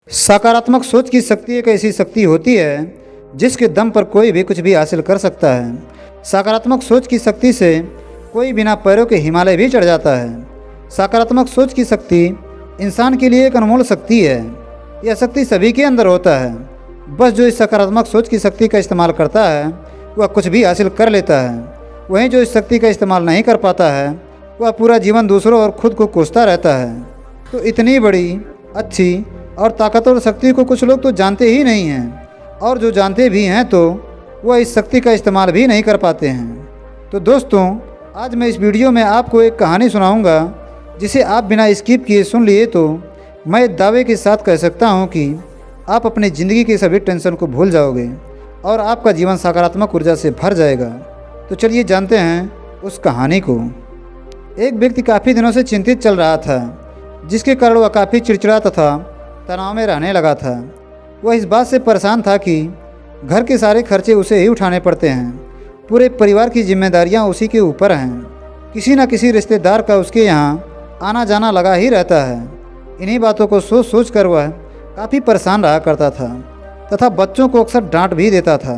सकारात्मक सोच की शक्ति एक ऐसी शक्ति होती है जिसके दम पर कोई भी कुछ भी हासिल कर सकता है। सकारात्मक सोच की शक्ति से कोई बिना पैरों के हिमालय भी चढ़ जाता है। सकारात्मक सोच की शक्ति इंसान के लिए एक अनमोल शक्ति है। यह शक्ति सभी के अंदर होता है, बस जो इस सकारात्मक सोच की शक्ति का इस्तेमाल करता है वह कुछ भी हासिल कर लेता है। वहीं जो इस शक्ति का इस्तेमाल नहीं कर पाता है वह पूरा जीवन दूसरों और खुद को कोसता रहता है। तो इतनी बड़ी, अच्छी और ताकतवर शक्ति को कुछ लोग तो जानते ही नहीं हैं, और जो जानते भी हैं तो वह इस शक्ति का इस्तेमाल भी नहीं कर पाते हैं। तो दोस्तों, आज मैं इस वीडियो में आपको एक कहानी सुनाऊंगा जिसे आप बिना स्किप किए सुन लिए तो मैं दावे के साथ कह सकता हूं कि आप अपनी ज़िंदगी की सभी टेंशन को भूल जाओगे और आपका जीवन सकारात्मक ऊर्जा से भर जाएगा। तो चलिए जानते हैं उस कहानी को। एक व्यक्ति काफ़ी दिनों से चिंतित चल रहा था, जिसके कारण वह काफ़ी चिड़चिड़ा तथा तनाव में रहने लगा था। वह इस बात से परेशान था कि घर के सारे खर्चे उसे ही उठाने पड़ते हैं। पूरे परिवार की जिम्मेदारियां उसी के ऊपर हैं। किसी न किसी रिश्तेदार का उसके यहाँ आना जाना लगा ही रहता है। इन्हीं बातों को सोच सोच कर वह काफ़ी परेशान रहा करता था तथा बच्चों को अक्सर डांट भी देता था।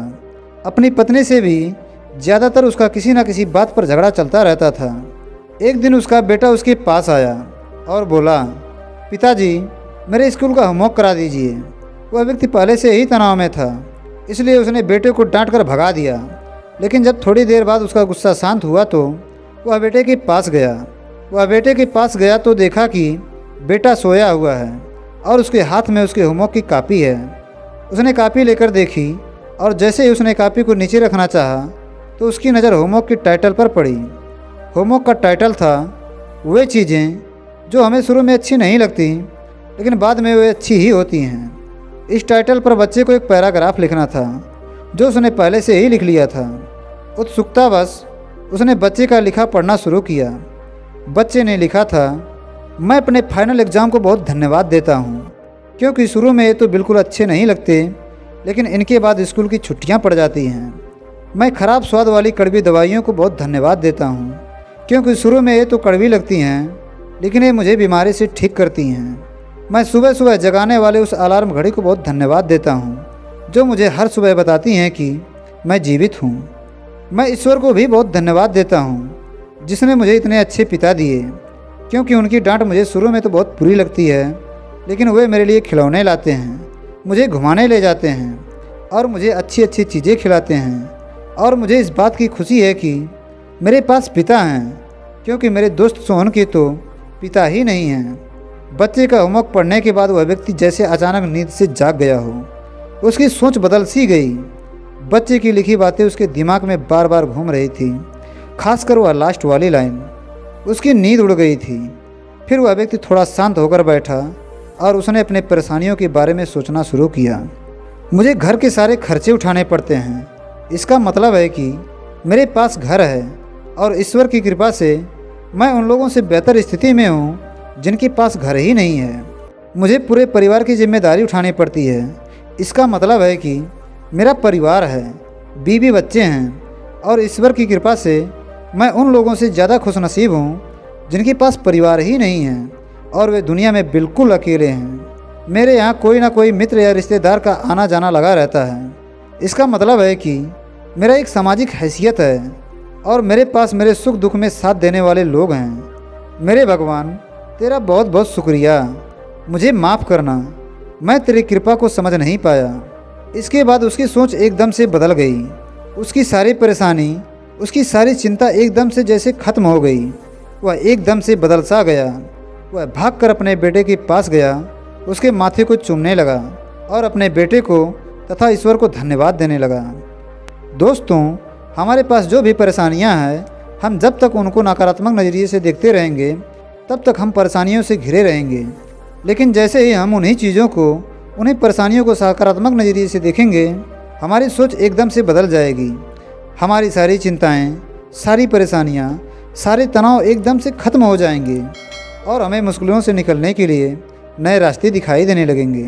अपनी पत्नी से भी ज़्यादातर उसका किसी न किसी बात पर झगड़ा चलता रहता था। एक दिन उसका बेटा उसके पास आया और बोला, पिताजी, मेरे स्कूल का होमवर्क करा दीजिए। वह व्यक्ति पहले से ही तनाव में था, इसलिए उसने बेटे को डांट कर भगा दिया। लेकिन जब थोड़ी देर बाद उसका गुस्सा शांत हुआ तो वह बेटे के पास गया तो देखा कि बेटा सोया हुआ है और उसके हाथ में उसके होमवर्क की कॉपी है। उसने कॉपी लेकर देखी और जैसे ही उसने कॉपी को नीचे रखना चाहा तो उसकी नज़र होमवर्क के टाइटल पर पड़ी। होमवर्क का टाइटल था वे चीज़ें जो हमें शुरू में अच्छी नहीं लगती लेकिन बाद में वे अच्छी ही होती हैं। इस टाइटल पर बच्चे को एक पैराग्राफ लिखना था जो उसने पहले से ही लिख लिया था। उत्सुकतावश उसने बच्चे का लिखा पढ़ना शुरू किया। बच्चे ने लिखा था, मैं अपने फाइनल एग्ज़ाम को बहुत धन्यवाद देता हूँ, क्योंकि शुरू में ये तो बिल्कुल अच्छे नहीं लगते लेकिन इनके बाद स्कूल की छुट्टियाँ पड़ जाती हैं। मैं ख़राब स्वाद वाली कड़वी दवाइयों को बहुत धन्यवाद देता हूँ, क्योंकि शुरू में ये तो कड़वी लगती हैं लेकिन ये मुझे बीमारी से ठीक करती हैं। मैं सुबह सुबह जगाने वाले उस अलार्म घड़ी को बहुत धन्यवाद देता हूँ जो मुझे हर सुबह बताती हैं कि मैं जीवित हूँ। मैं ईश्वर को भी बहुत धन्यवाद देता हूँ जिसने मुझे इतने अच्छे पिता दिए, क्योंकि उनकी डांट मुझे शुरू में तो बहुत बुरी लगती है लेकिन वे मेरे लिए खिलौने लाते हैं, मुझे घुमाने ले जाते हैं और मुझे अच्छी अच्छी चीज़ें खिलाते हैं। और मुझे इस बात की खुशी है कि मेरे पास पिता हैं, क्योंकि मेरे दोस्त सोहन के तो पिता ही नहीं हैं। बच्चे का होमवर्क पढ़ने के बाद वह व्यक्ति जैसे अचानक नींद से जाग गया हो। उसकी सोच बदल सी गई। बच्चे की लिखी बातें उसके दिमाग में बार बार घूम रही थी, खासकर वह लास्ट वाली लाइन। उसकी नींद उड़ गई थी। फिर वह व्यक्ति थोड़ा शांत होकर बैठा और उसने अपने परेशानियों के बारे में सोचना शुरू किया। मुझे घर के सारे खर्चे उठाने पड़ते हैं, इसका मतलब है कि मेरे पास घर है और ईश्वर की कृपा से मैं उन लोगों से बेहतर स्थिति में हूँ जिनके पास घर ही नहीं है। मुझे पूरे परिवार की जिम्मेदारी उठानी पड़ती है, इसका मतलब है कि मेरा परिवार है, बीवी बच्चे हैं और ईश्वर की कृपा से मैं उन लोगों से ज़्यादा खुशनसीब हूँ जिनके पास परिवार ही नहीं है और वे दुनिया में बिल्कुल अकेले हैं। मेरे यहाँ कोई ना कोई मित्र या रिश्तेदार का आना जाना लगा रहता है। इसका मतलब है कि मेरा एक सामाजिक हैसियत है और मेरे पास मेरे सुख दुख में साथ देने वाले लोग हैं। मेरे भगवान, तेरा बहुत बहुत शुक्रिया। मुझे माफ़ करना, मैं तेरी कृपा को समझ नहीं पाया। इसके बाद उसकी सोच एकदम से बदल गई। उसकी सारी परेशानी, उसकी सारी चिंता एकदम से जैसे ख़त्म हो गई। वह एकदम से बदल सा गया। वह भागकर अपने बेटे के पास गया, उसके माथे को चूमने लगा और अपने बेटे को तथा ईश्वर को धन्यवाद देने लगा। दोस्तों, हमारे पास जो भी परेशानियां हैं, हम जब तक उनको नकारात्मक नज़रिए से देखते रहेंगे तब तक हम परेशानियों से घिरे रहेंगे। लेकिन जैसे ही हम उन्हीं परेशानियों को सकारात्मक नज़रिए से देखेंगे, हमारी सोच एकदम से बदल जाएगी। हमारी सारी चिंताएं, सारी परेशानियां, सारे तनाव एकदम से ख़त्म हो जाएंगे और हमें मुश्किलों से निकलने के लिए नए रास्ते दिखाई देने लगेंगे।